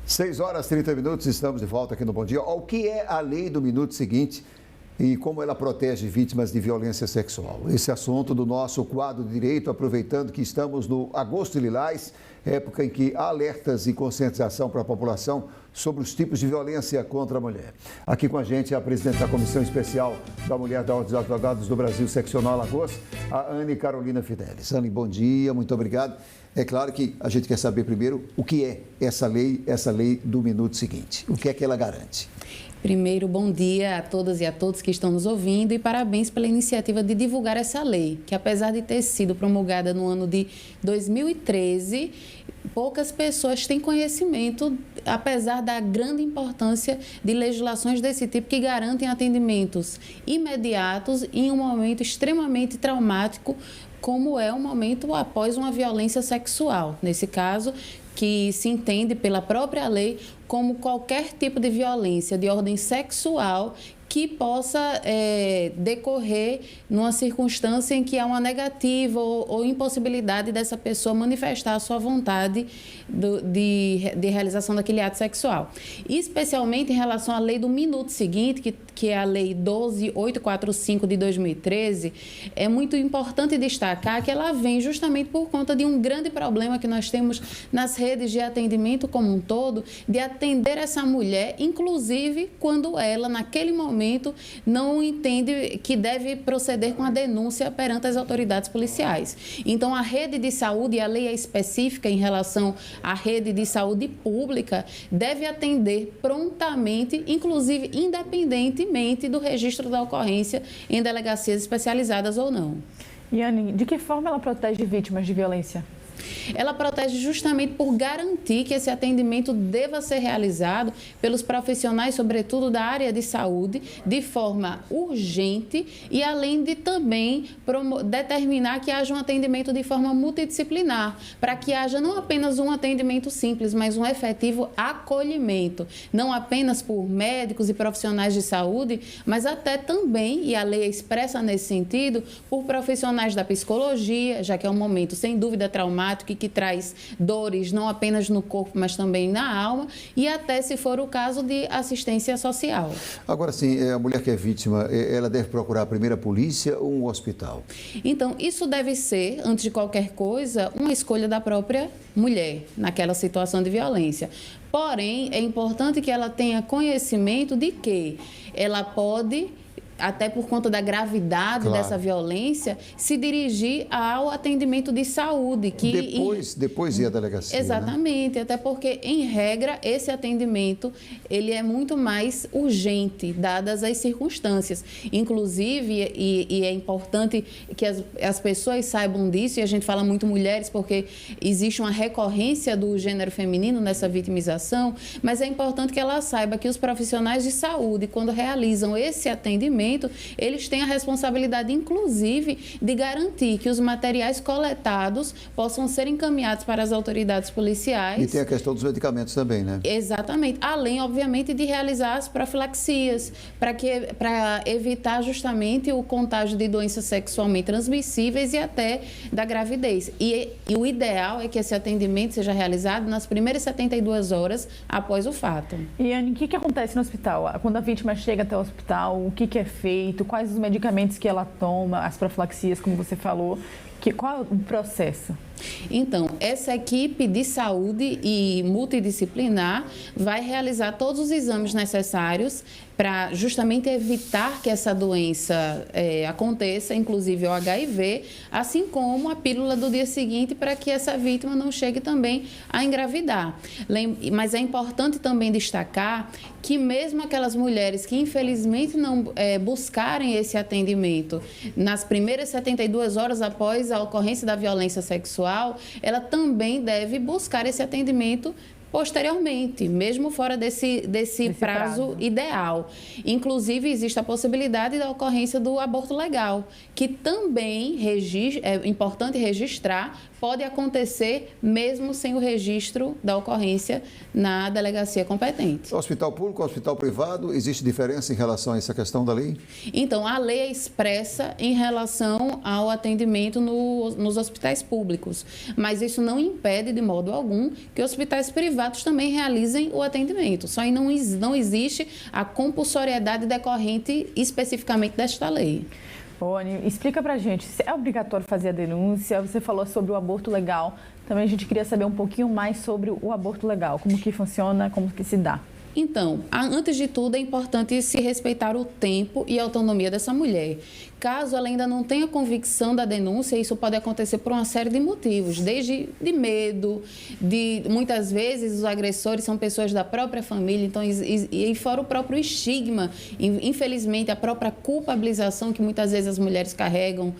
6h30, estamos de volta aqui no Bom Dia. O que é a lei do minuto seguinte e como ela protege vítimas de violência sexual? Esse assunto do nosso quadro de direito, aproveitando que estamos no Agosto Lilás, época em que há alertas e conscientização para a população sobre os tipos de violência contra a mulher. Aqui com a gente é a presidente da Comissão Especial da Mulher da Ordem dos Advogados do Brasil, Seccional Alagoas, a Anne Carolina Fidelis. Anne, bom dia, muito obrigado. É claro que a gente quer saber primeiro o que é essa lei do minuto seguinte. O que é que ela garante? Primeiro, bom dia a todas e a todos que estão nos ouvindo e parabéns pela iniciativa de divulgar essa lei, que apesar de ter sido promulgada no ano de 2013, poucas pessoas têm conhecimento, apesar da grande importância de legislações desse tipo que garantem atendimentos imediatos em um momento extremamente traumático, como é o momento após uma violência sexual. Nesse caso, que se entende pela própria lei como qualquer tipo de violência de ordem sexual que possa decorrer numa circunstância em que há uma negativa ou impossibilidade dessa pessoa manifestar a sua vontade de realização daquele ato sexual. Especialmente em relação à lei do minuto seguinte, que é a lei 12.845 de 2013, é muito importante destacar que ela vem justamente por conta de um grande problema que nós temos nas redes de atendimento como um todo, de atender essa mulher, inclusive quando ela, naquele momento, não entende que deve proceder com a denúncia perante as autoridades policiais. Então, a rede de saúde, a lei é específica em relação à rede de saúde pública, deve atender prontamente, inclusive independentemente do registro da ocorrência em delegacias especializadas ou não. Yane, de que forma ela protege vítimas de violência? Ela protege justamente por garantir que esse atendimento deva ser realizado pelos profissionais, sobretudo da área de saúde, de forma urgente e além de também determinar que haja um atendimento de forma multidisciplinar, para que haja não apenas um atendimento simples, mas um efetivo acolhimento, não apenas por médicos e profissionais de saúde, mas até também, e a lei é expressa nesse sentido, por profissionais da psicologia, já que é um momento sem dúvida traumático, que traz dores não apenas no corpo, mas também na alma, e até, se for o caso, de assistência social. Agora sim, a mulher que é vítima, ela deve procurar primeiro a polícia ou um hospital? Então, isso deve ser, antes de qualquer coisa, uma escolha da própria mulher, naquela situação de violência. Porém, é importante que ela tenha conhecimento de que ela pode, até por conta da gravidade dessa violência, se dirigir ao atendimento de saúde. Que depois ir à delegacia. Exatamente, né? Até porque, em regra, esse atendimento ele é muito mais urgente, dadas as circunstâncias. Inclusive, e é importante que as pessoas saibam disso, e a gente fala muito mulheres porque existe uma recorrência do gênero feminino nessa vitimização, mas é importante que ela saiba que os profissionais de saúde, quando realizam esse atendimento, eles têm a responsabilidade, inclusive, de garantir que os materiais coletados possam ser encaminhados para as autoridades policiais. E tem a questão dos medicamentos também, né? Exatamente. Além, obviamente, de realizar as profilaxias, para evitar justamente o contágio de doenças sexualmente transmissíveis e até da gravidez. E o ideal é que esse atendimento seja realizado nas primeiras 72 horas após o fato. E, Anne, o que acontece no hospital? Quando a vítima chega até o hospital, o que é feito? Quais os medicamentos que ela toma? As profilaxias, como você falou. Qual é o processo? Então, essa equipe de saúde e multidisciplinar vai realizar todos os exames necessários para justamente evitar que essa doença aconteça, inclusive o HIV, assim como a pílula do dia seguinte, para que essa vítima não chegue também a engravidar. Mas é importante também destacar que mesmo aquelas mulheres que infelizmente não buscarem esse atendimento nas primeiras 72 horas após a ocorrência da violência sexual, ela também deve buscar esse atendimento posteriormente, mesmo fora desse prazo ideal. Inclusive, existe a possibilidade da ocorrência do aborto legal, que também é importante registrar, pode acontecer mesmo sem o registro da ocorrência na delegacia competente. Hospital público, hospital privado, existe diferença em relação a essa questão da lei? Então, a lei é expressa em relação ao atendimento nos hospitais públicos, mas isso não impede de modo algum que hospitais privados privados também realizem o atendimento. Só aí não existe a compulsoriedade decorrente especificamente desta lei. Rony, explica pra gente, se é obrigatório fazer a denúncia? Você falou sobre o aborto legal, também a gente queria saber um pouquinho mais sobre o aborto legal, como que funciona, como que se dá. Então, antes de tudo, é importante se respeitar o tempo e a autonomia dessa mulher. Caso ela ainda não tenha convicção da denúncia, isso pode acontecer por uma série de motivos, desde de medo, muitas vezes os agressores são pessoas da própria família, então, e fora o próprio estigma, infelizmente, a própria culpabilização que muitas vezes as mulheres carregam,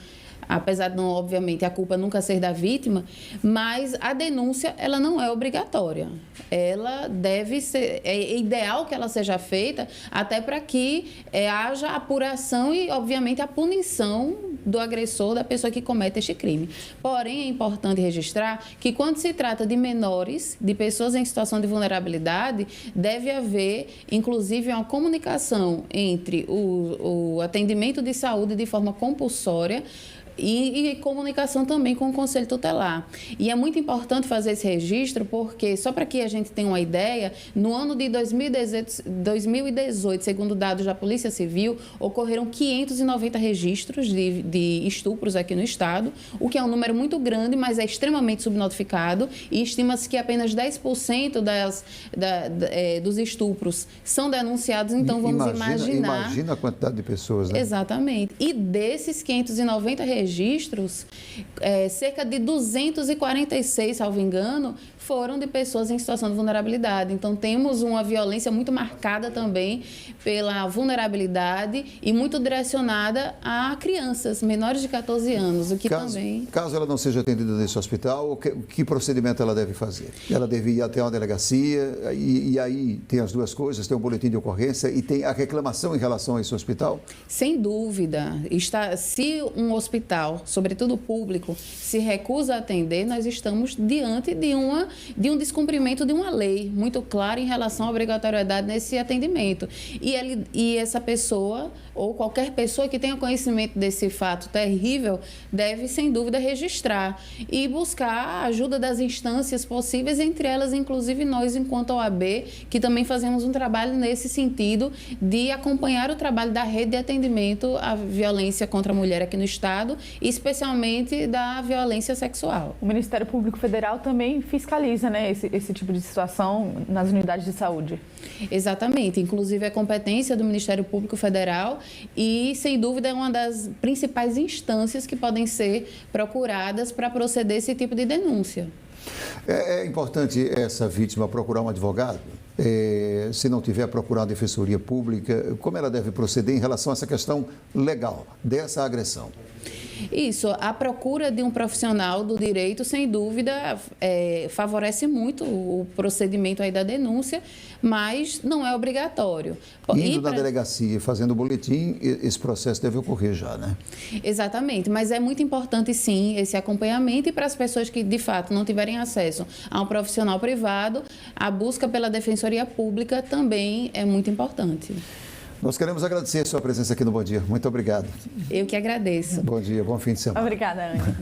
apesar de, não, obviamente, a culpa nunca ser da vítima, mas a denúncia, ela não é obrigatória. Ela deve ser, é ideal que ela seja feita, até para que haja apuração e, obviamente, a punição do agressor, da pessoa que comete este crime. Porém, é importante registrar que, quando se trata de menores, de pessoas em situação de vulnerabilidade, deve haver, inclusive, uma comunicação entre o atendimento de saúde de forma compulsória e comunicação também com o Conselho Tutelar. E é muito importante fazer esse registro porque, só para que a gente tenha uma ideia, no ano de 2018, segundo dados da Polícia Civil, ocorreram 590 registros de estupros aqui no estado, o que é um número muito grande, mas é extremamente subnotificado, e estima-se que apenas 10% dos estupros são denunciados, então vamos imaginar... Imagina a quantidade de pessoas, né? Exatamente. E desses 590 registros, cerca de 246, salvo engano, foram de pessoas em situação de vulnerabilidade. Então, temos uma violência muito marcada também pela vulnerabilidade e muito direcionada a crianças menores de 14 anos, o que também... Caso ela não seja atendida nesse hospital, que procedimento ela deve fazer? Ela deve ir até uma delegacia e aí tem as duas coisas, tem um boletim de ocorrência e tem a reclamação em relação a esse hospital? Sem dúvida. Se um hospital, sobretudo público, se recusa a atender, nós estamos diante de um descumprimento de uma lei muito clara em relação à obrigatoriedade nesse atendimento. E essa pessoa, ou qualquer pessoa que tenha conhecimento desse fato terrível, deve, sem dúvida, registrar e buscar a ajuda das instâncias possíveis, entre elas, inclusive, nós, enquanto OAB, que também fazemos um trabalho nesse sentido de acompanhar o trabalho da rede de atendimento à violência contra a mulher aqui no estado, especialmente da violência sexual. O Ministério Público Federal também fiscaliza, né, esse tipo de situação nas unidades de saúde. Exatamente. Inclusive, é competência do Ministério Público Federal e, sem dúvida, é uma das principais instâncias que podem ser procuradas para proceder esse tipo de denúncia. É importante essa vítima procurar um advogado? Se não tiver, procurar uma defensoria pública, como ela deve proceder em relação a essa questão legal dessa agressão? Isso, a procura de um profissional do direito, sem dúvida, favorece muito o procedimento aí da denúncia, mas não é obrigatório. Indo na delegacia e fazendo o boletim, esse processo deve ocorrer já, né? Exatamente, mas é muito importante, sim, esse acompanhamento, e para as pessoas que, de fato, não tiverem acesso a um profissional privado, a busca pela defensoria pública também é muito importante. Nós queremos agradecer a sua presença aqui no Bom Dia. Muito obrigado. Eu que agradeço. Bom dia, bom fim de semana. Obrigada, Ana.